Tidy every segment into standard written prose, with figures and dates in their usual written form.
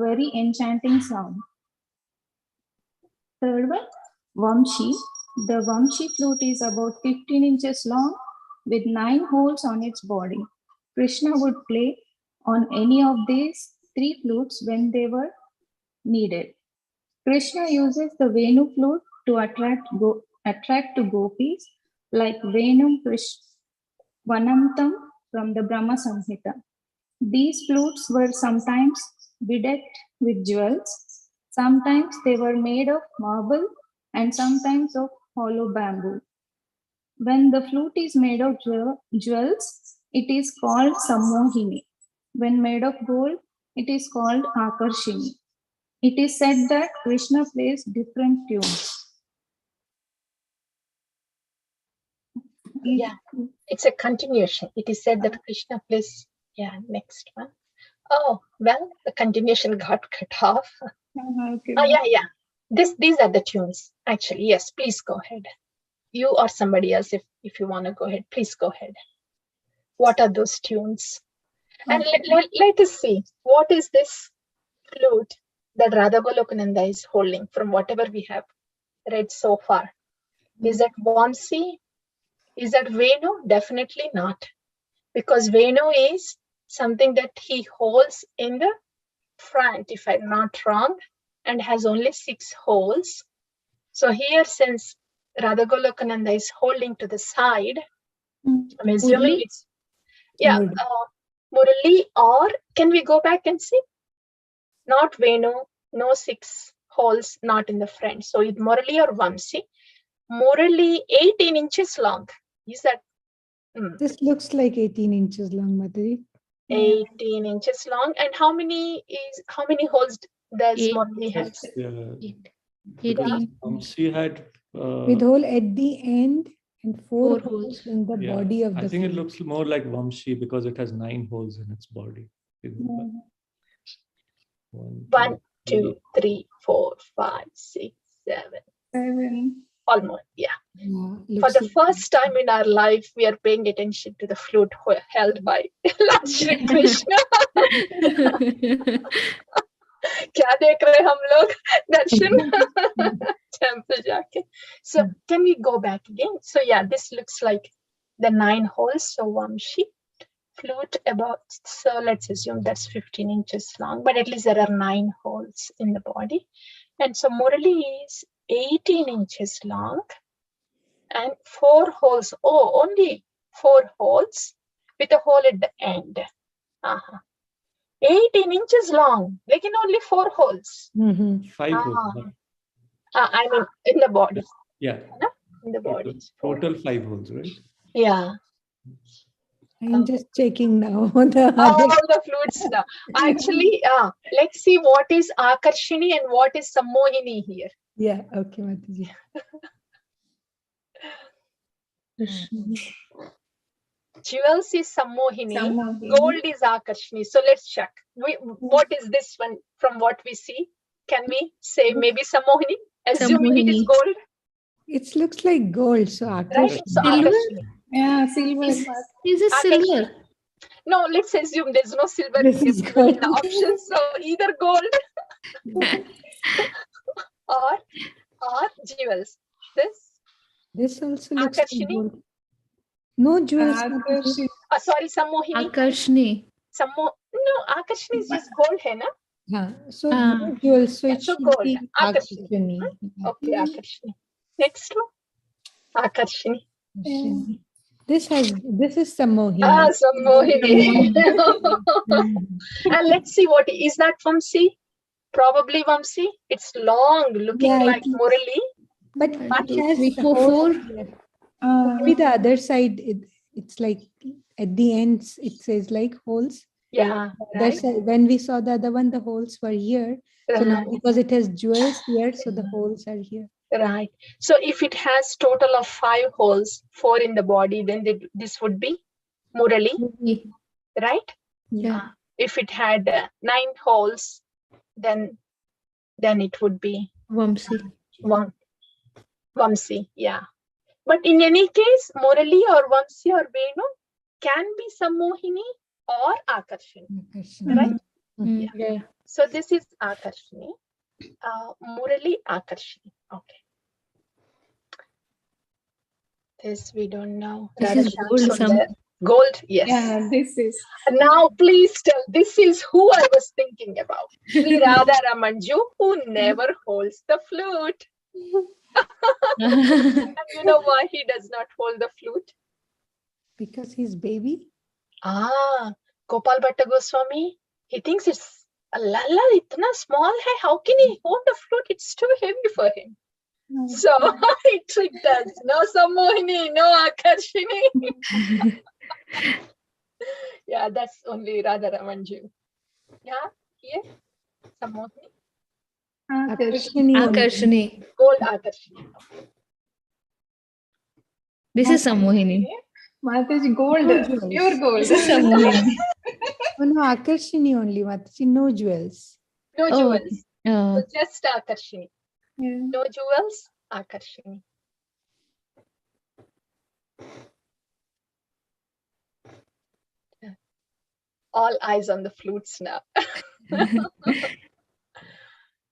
very enchanting sound. Third one, Vamshi. The Vamshi flute is about 15 inches long with 9 holes on its body. Krishna would play on any of these 3 flutes when they were needed. Krishna uses the Venu flute to attract to gopis like Venum Vanantam from the Brahma Samhita. These flutes were sometimes bedecked with jewels, sometimes they were made of marble and sometimes of hollow bamboo. When the flute is made of jewels, it is called Sammohini. When made of gold, it is called Akarshini. It is said that Krishna plays different tunes. Yeah, it's a continuation. It is said that Krishna plays. Yeah, next one. Oh, well, the continuation got cut off. Okay. Oh, yeah. These are the tunes, actually. Yes, please go ahead. You or somebody else, if you want to go ahead, please go ahead. What are those tunes? And let us see, what is this flute that Radha Golokananda is holding from whatever we have read so far? Is that Vamsi? Is that Venu? Definitely not. Because Venu is something that he holds in the front, if I'm not wrong, and has only 6 holes. So here, since Radha Golokananda is holding to the side, I'm assuming it's, yeah, Murali, or can we go back and see? Not Venu, no 6 holes, not in the front. So it's Murali or Vamsi. Murali, 18 inches long. Is that? This looks like 18 inches long, Madhuri. 18 inches long. And how many holes does Murali have? 18. She had with hole at the end and 4 holes in the body of the I think flute. it looks more like Vamshi because it has 9 holes in its body. 1, 2, 3, 4, 5, 6, 7. Almost, yeah. For the first time in our life, we are paying attention to the flute held by Lord Shri Krishna. क्या देख रहे हम लोग दर्शन temple जाके. So can we go back again? So yeah, this looks like the 9 holes. So Vamshi flute about, so let's assume that's 15 inches long, but at least there are 9 holes in the body. And so Murali is 18 inches long and 4 holes. Oh, only 4 holes with a hole at the end. 18 inches long. They can only 4 holes. 5 holes. I mean, in the body. Yeah. In the body. Total 5 holes, right? Yeah. I'm just checking now. All the flutes now. Actually, let's see what is Akarshini and what is Sammohini here. Yeah, okay, Mataji. Jewels is Sammohini, gold is Akarshini. So let's check. What is this one from what we see? Can we say maybe Sammohini? Assuming it is gold. It looks like gold, so Akarshini. So Akarshini. Yeah, silver. Is it silver? No, let's assume there's no silver in the options. So either gold or jewels. This also looks Akarshini. like gold. No jewels. Sorry, Sammohini. Akarshini. No, Akarshini is just gold, hai na? Yeah, so no jewels, so it So should gold. be Akarshini. Okay, Akarshini. Next one. Akarshini. This is Sammohini. Sammohini. And let's see what is that Vamsi? Probably Vamsi. It's long, looking like Murali. But it has 3, 4, 4. Maybe the other side, it's like at the end, it says like holes. Yeah. Right. When we saw the other one, the holes were here. So now because it has jewels here, so the holes are here. Right. So if it has total of 5 holes, 4 in the body, then this would be Murali, right? Yeah. If it had 9 holes, then it would be Vamsi. Vamsi, yeah. But in any case, Murali or Vamsi or Venu can be Sammohini or Akarshini, right? Yeah. So this is Akarshini. Murali Akarshini. Okay. This we don't know. This is Radha gold, Shyam some. Sundar. Gold, yes. Yeah, this is. Now please tell, this is who I was thinking about. Sri Radha Ramanju, who never holds the flute. And you know why he does not hold the flute? Because he's baby. Gopal Bhatta Goswami, he thinks it's lala, itna small hai. How can he hold the flute? It's too heavy for him. So he tricked us. No Sammohini, no Akarshini. Yeah, that's only Radha Ramanju. Yeah, here, Sammohini. Akarshini only. Akarshini. Gold Akarshini. This is Sammohini. Mataji, gold, No jewels. pure gold. This is Sammohini. Oh no, Akarshini only, Mataji, no jewels. No Oh, jewels. So just Akarshini. Yeah. No jewels, Akarshini. All eyes on the flutes now.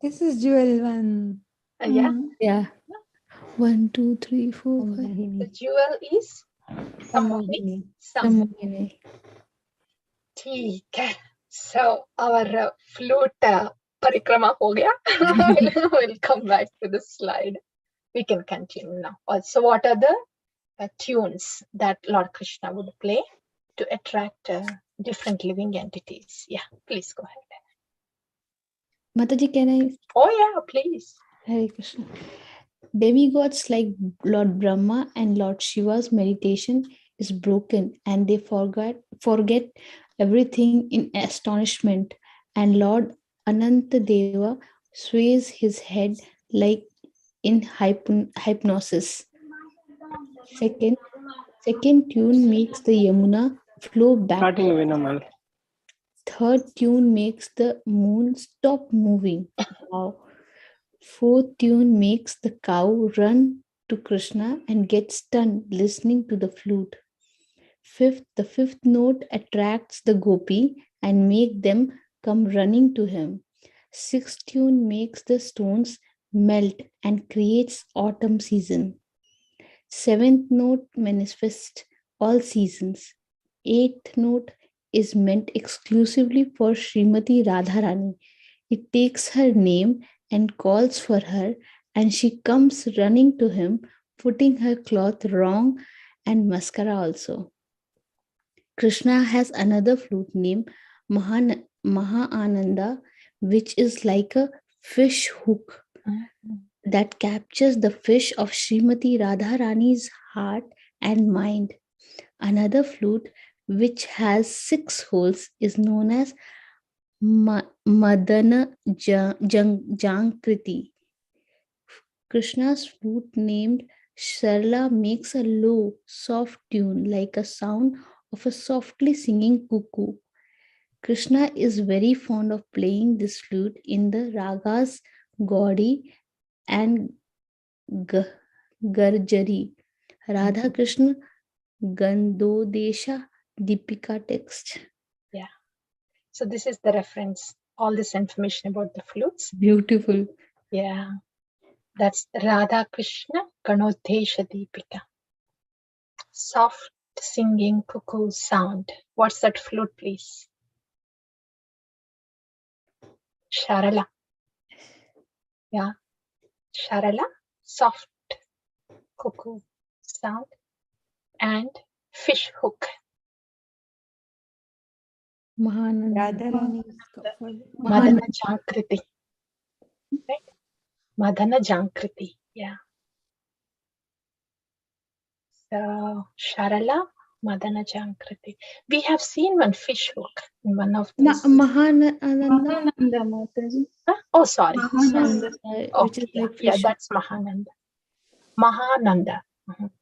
This is jewel one. Yeah, yeah. 1, 2, 3, 4, 5. the Sammohini. jewel is Sammohini. Sammohini. ठीक है. So our flute parikrama ho gaya. We'll come back to the slide. We can continue now. Also, what are the tunes that Lord Krishna would play to attract different living entities? Yeah, please go ahead. Mataji, can I? Oh yeah, please. Hare Krishna. Demigods like Lord Brahma and Lord Shiva's meditation is broken and they forget everything in astonishment. And Lord Anantadeva sways his head like in hypnosis. Second tune makes the Yamuna flow back. Starting Vinamal. Third tune makes the moon stop moving. Wow. Fourth tune makes the cow run to Krishna and get stunned listening to the flute. The fifth note attracts the gopi and make them come running to him. Sixth tune makes the stones melt and creates autumn season. Seventh note manifests all seasons. Eighth note is meant exclusively for Srimati Radharani. It takes her name and calls for her, and she comes running to him, putting her cloth wrong and mascara also. Krishna has another flute named Maha-Ananda, which is like a fish hook that captures the fish of Srimati Radharani's heart and mind. Another flute, which has 6 holes, is known as Madana Jankriti. Krishna's flute named Sharla makes a low, soft tune like a sound of a softly singing cuckoo. Krishna is very fond of playing this flute in the ragas Gaudi and Garjari. Radha Krishna Gandodesha Deepika text. Yeah. So this is the reference. All this information about the flutes. Beautiful. Yeah. That's Radha Krishna Ganodesha Deepika. Soft singing cuckoo sound. What's that flute, please? Sharala. Yeah. Sharala, soft cuckoo sound. And fish hook. Mahananda. Radharani. Madana Jankriti. Right? Madana Jankriti. Yeah. So, Sharala, Madana Jankriti. We have seen one fish hook in one of these. Mahananda, Mahananda Mataji. Oh, sorry. Mahananda. which is like Yeah, fish. that's Mahananda. Mahananda.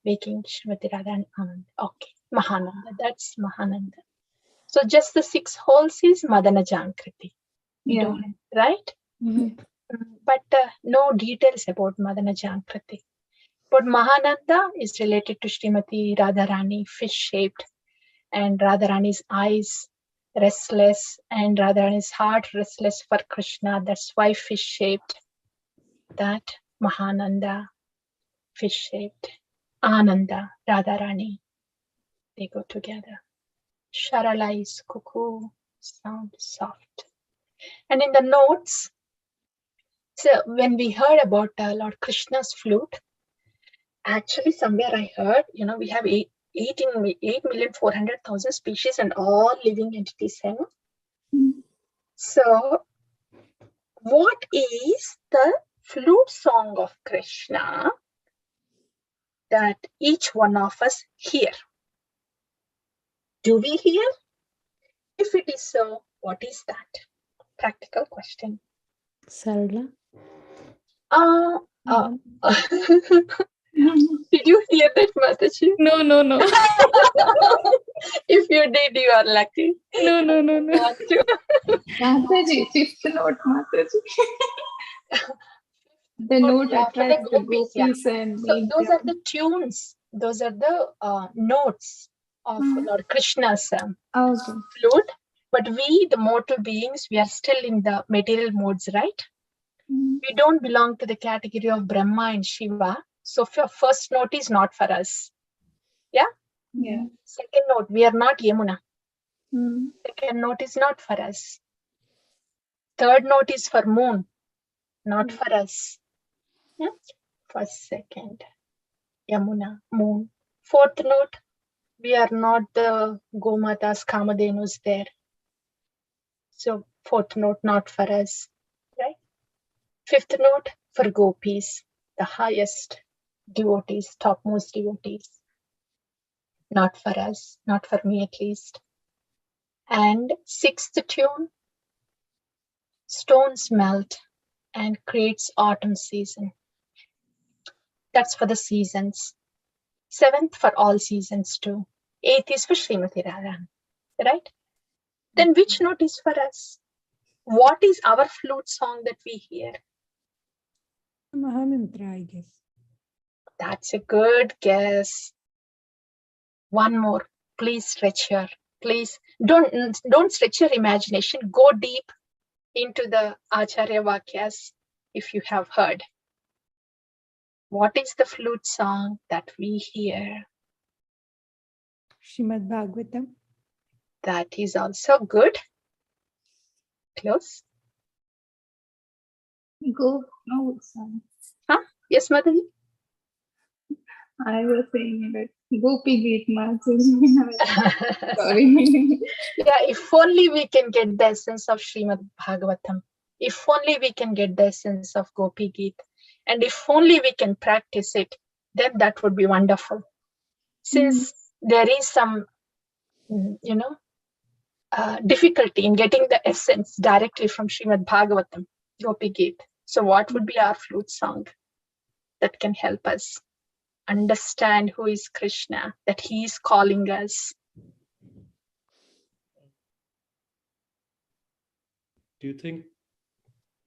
Making Srimati Radha and Ananda. Okay. Mahananda. That's Mahananda. So just the 6 holes is Madana Jankriti. Yeah. Right? Mhm. But no details about Madana Jankriti. But Mahananda is related to Srimati Radharani, fish-shaped, and Radharani's eyes restless, and Radharani's heart restless for Krishna. That's why fish-shaped. That Mahananda, fish-shaped. Ananda, Radharani. They go together. Sharala is cuckoo, sound soft. And in the notes, so when we heard about Lord Krishna's flute, actually somewhere I heard, we have 8,400,000 species and all living entities. So what is the flute song of Krishna that each one of us hear? Do we hear? If it is so, what is that? Practical question. Sarla? Did you hear that, Mataji? No. If you did, you are lucky. No. Mataji, fifth note, Mataji. The note attracts the gopis and so those are the tunes. Those are the notes of Lord Krishna's flute. But we, the mortal beings, we are still in the material modes, right? We don't belong to the category of Brahma and Shiva. So first note is not for us. Yeah? Second note, we are not Yamuna. Second note is not for us. Third note is for moon, not for us. First, second, Yamuna, moon. Fourth note, we are not the Gomatas, Kamadhenus there. So fourth note, not for us, right? Fifth note, for gopis, the highest devotees, topmost devotees. Not for us, not for me at least. And sixth tune, stones melt and creates autumn season. That's for the seasons. Seventh for all seasons too. Eighth is for Srimati Radha, right? Then which note is for us? What is our flute song that we hear? Mahamantra, I guess. That's a good guess. One more. Please stretch don't stretch your imagination. Go deep into the Acharya Vakyas if you have heard. What is the flute song that we hear? Srimad Bhagavatam. That is also good. Close. Go. No, sorry. Yes, Madhavi? I was saying that Gopi Geet Mataji. Sorry. Yeah, if only we can get the essence of Srimad Bhagavatam. If only we can get the essence of Gopi Geet. And if only we can practice it, then that would be wonderful. Since there is some, difficulty in getting the essence directly from Srimad Bhagavatam, Gopi Geet. So what would be our flute song that can help us understand who is Krishna, that he is calling us? Do you think,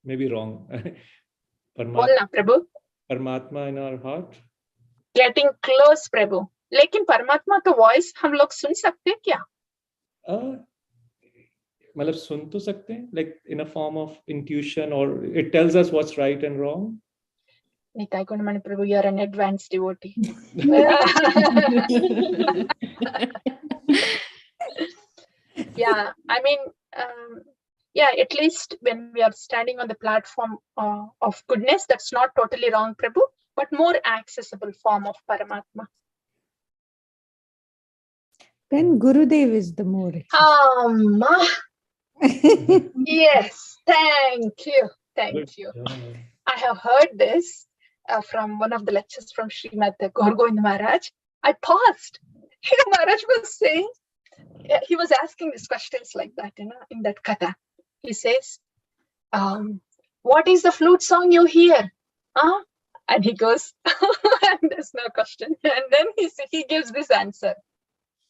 maybe wrong, Bolna, Prabhu. Paramatma in our heart? Getting close, Prabhu. लेकिन परमात्मा का voice हम लोग सुन सकते हैं क्या? मतलब सुन तो सकते हैं, like in a form of intuition, or it tells us what's right and wrong. Nitai Gunamani Prabhu, you are an advanced devotee. Yeah, I mean, at least when we are standing on the platform of goodness, that's not totally wrong, Prabhu, but more accessible form of Paramatma. Then Gurudev is the more. Yes, thank you. I have heard this from one of the lectures from Srimad Gaur Govind Maharaj. I paused. Maharaj was saying, he was asking these questions like that, in that katha. He says, what is the flute song you hear? And he goes, and there's no question. And then he gives this answer.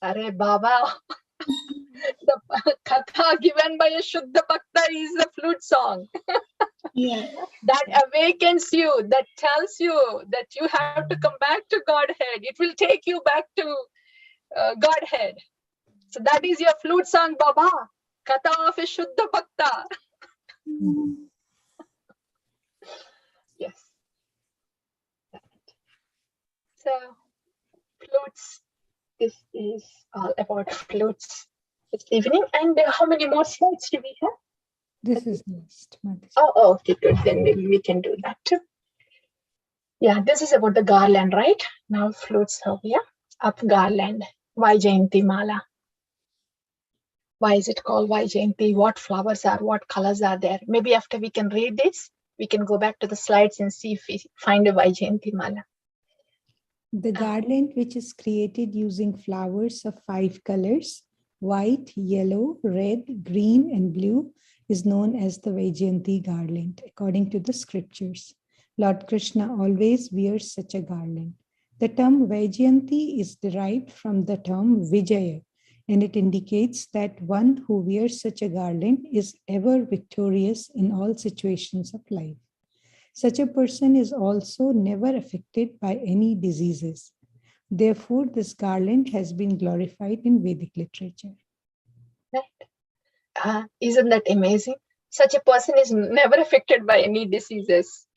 Arey Baba, the katha given by a Shuddha Bhakta is the flute song. That awakens you, that tells you that you have to come back to Godhead. It will take you back to Godhead. So that is your flute song, Baba. Kata fi Shuddha Bhakta. Yes. So, flutes. This is all about flutes this evening. And how many more slides do we have? This is last. Mataji. Oh, okay, good. Then maybe we can do that too. Yeah, this is about the garland, right? Now flutes over here. Up garland. Vijayanti Mala. Why is it called Vijayanti? What flowers are, what colors are there? Maybe after we can read this, we can go back to the slides and see if we find a Vijayanti Mala. The garland, which is created using flowers of 5 colors, white, yellow, red, green, and blue, is known as the Vijayanti garland, according to the scriptures. Lord Krishna always wears such a garland. The term Vijayanti is derived from the term Vijaya, and it indicates that one who wears such a garland is ever victorious in all situations of life. Such a person is also never affected by any diseases. Therefore, this garland has been glorified in Vedic literature. Right? Isn't that amazing? Such a person is never affected by any diseases.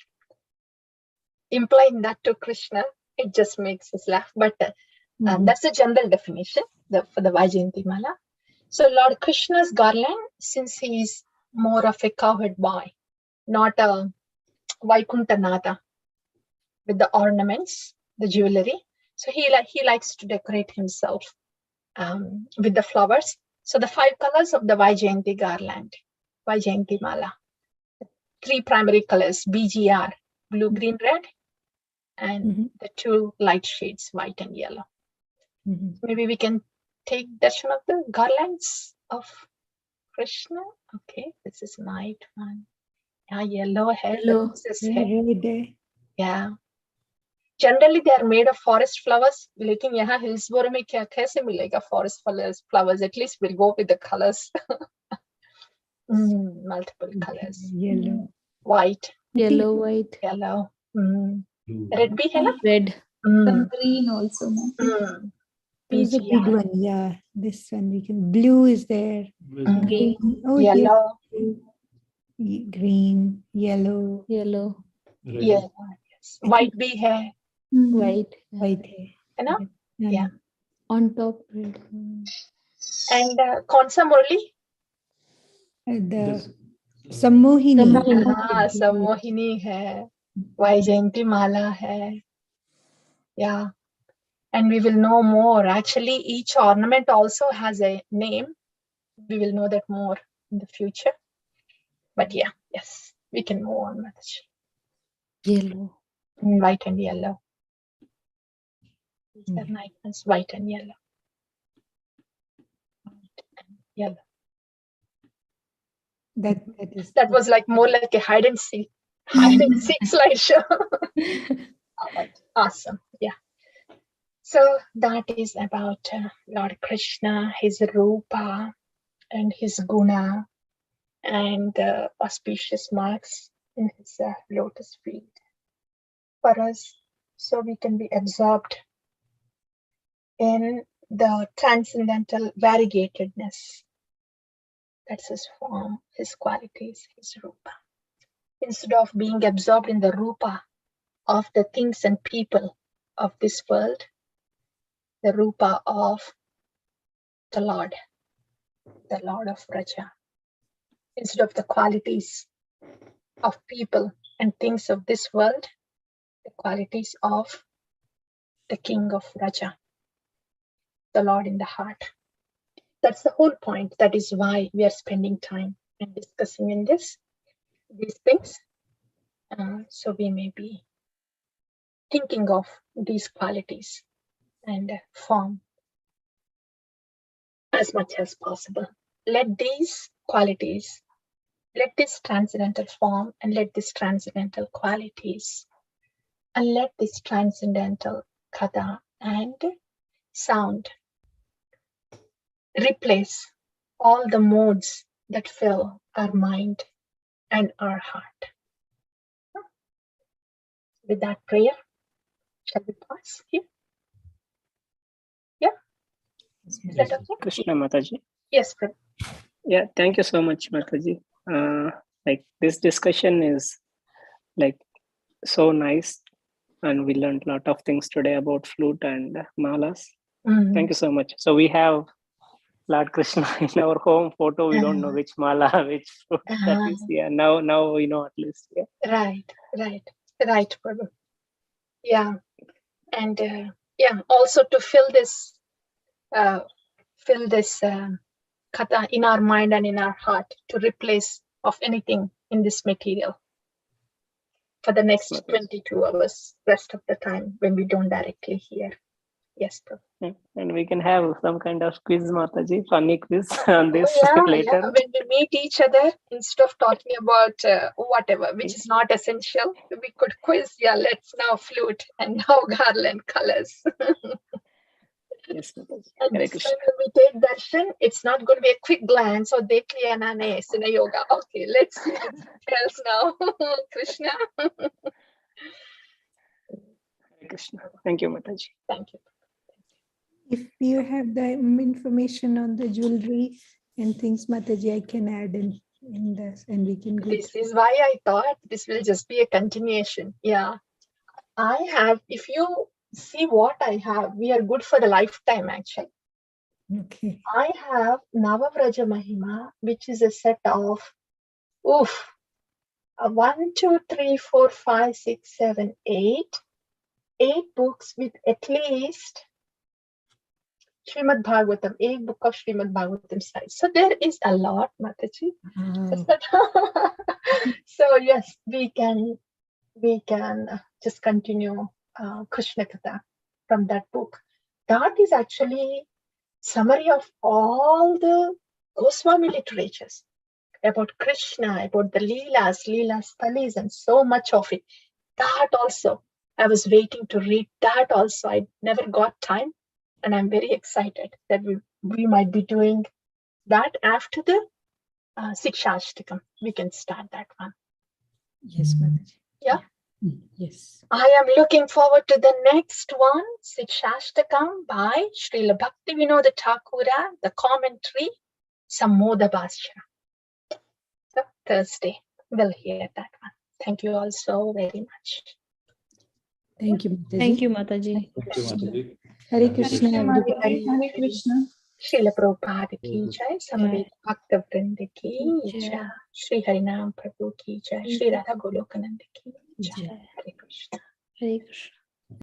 Implying that to Krishna, it just makes us laugh. But that's the general definition for the Vijayanti Mala. So Lord Krishna's garland, since he is more of a cowherd boy, not a Vaikuntanatha with the ornaments, the jewelry. So he likes to decorate himself with the flowers. So the 5 colors of the Vijayanti garland, Vijayanti Mala. 3 primary colors, BGR, blue, green, red, and the 2 light shades, white and yellow. Maybe we can take darshan of the garlands of Krishna. Okay, this is night one. Yeah, yellow hair. Yellow. Hair. Yeah. Generally, they are made of forest flowers. लेकिन यहाँ Hillsborough में क्या कैसे मिलेगा forest flowers? At least we'll go with the colors. Multiple colors. Yellow. White. Yellow, white. Yellow. Red bhi hai na? Red. Some green also. There's a big one. Yeah, this one we can. Blue is there. Green. Oh, Yellow. Here. Green, yellow. Yellow. Yeah. Yes. White bhi hai. White. White hair. है ना? Yeah. On top red. And kaun sa murli? The Sammohini. Sammohini hai. Vijayanti Mala hai. Yeah. And we will know more. Actually, each ornament also has a name. We will know that more in the future. But yeah, yes, we can move on. Yellow. White and yellow. The night is white and yellow. White and yellow. That was like more like a hide and seek slideshow. All right. Awesome. Yeah. So that is about Lord Krishna, his Rupa and his Guna and the auspicious marks in his lotus feet for us, so we can be absorbed in the transcendental variegatedness. That's his form, his qualities, his Rupa. Instead of being absorbed in the Rupa of the things and people of this world, the Rupa of the Lord of Raja. Instead of the qualities of people and things of this world, the qualities of the King of Raja, the Lord in the heart. That's the whole point. That is why we are spending time and discussing in these things. So we may be thinking of these qualities and form as much as possible. Let these qualities, let this transcendental form and let this transcendental qualities and let this transcendental kata and sound replace all the modes that fill our mind and our heart. With that prayer, shall we pause here? Yeah? Is that okay? Krishna Mataji. Yes, Prabhu. Yeah, thank you so much, Mataji. Like this discussion is like so nice, and we learned a lot of things today about flute and malas. Thank you so much. So we have Lord Krishna in our home photo. We don't know which mala, which flute that is. Yeah, now we know at least. Yeah. Right, Prabhu. Yeah, and also to fill this katha in our mind and in our heart, to replace of anything in this material for the next 22 hours, rest of the time when we don't directly hear. Yes, Prabhu. Yeah. And we can have some kind of quiz, Mataji, funny quiz on this later. Yeah. When we meet each other, instead of talking about whatever, which is not essential, we could quiz. Yeah, let's now flute and now garland colors. Yes, Mataji. And Hare this Krishna. time when we take darshan, it's not going to be a quick glance or dekh liya na ne sina yoga. Okay, let's see the details now. Krishna. Hare Krishna. Thank you, Mataji. Thank you. If you have the information on the jewelry and things, Mataji, I can add in this and we can go. This is why I thought this will just be a continuation. Yeah. I have, if you see what I have, we are good for the lifetime actually. Okay. I have Navavraja Mahima, which is a set of 1, 2, 3, 4, 5, 6, 7, 8 books with at least Srimad Bhagavatam, 8 book of Srimad Bhagavatam size. So there is a lot, Mataji. So yes, we can just continue Krishna Katha from that book. That is actually summary of all the Goswami literatures about Krishna, about the Leelas, Thalis, and so much of it. That also, I was waiting to read that also. I never got time, and I'm very excited that we might be doing that after the Sikshashtakam. We can start that one. Yes, Mataji. Yeah. Yes. I am looking forward to the next one, Sikshashtakam by Srila Bhaktivinoda Thakura, the commentary, Samoda Bhashya. So Thursday, we'll hear that one. Thank you all so very much. Thank you, Mataji. Thank you, Mataji. Thank you, Mataji. Hare Krishna, Krishna everybody. Hare Krishna. Srila Prabhupada ki jai, Samaveta Bhakta Vrinda ki Jai. jai, Shri Harinam Prabhu ki jai, Shri Radha Golokananda ki jai. Jai. Hare Krishna. Hare Krishna.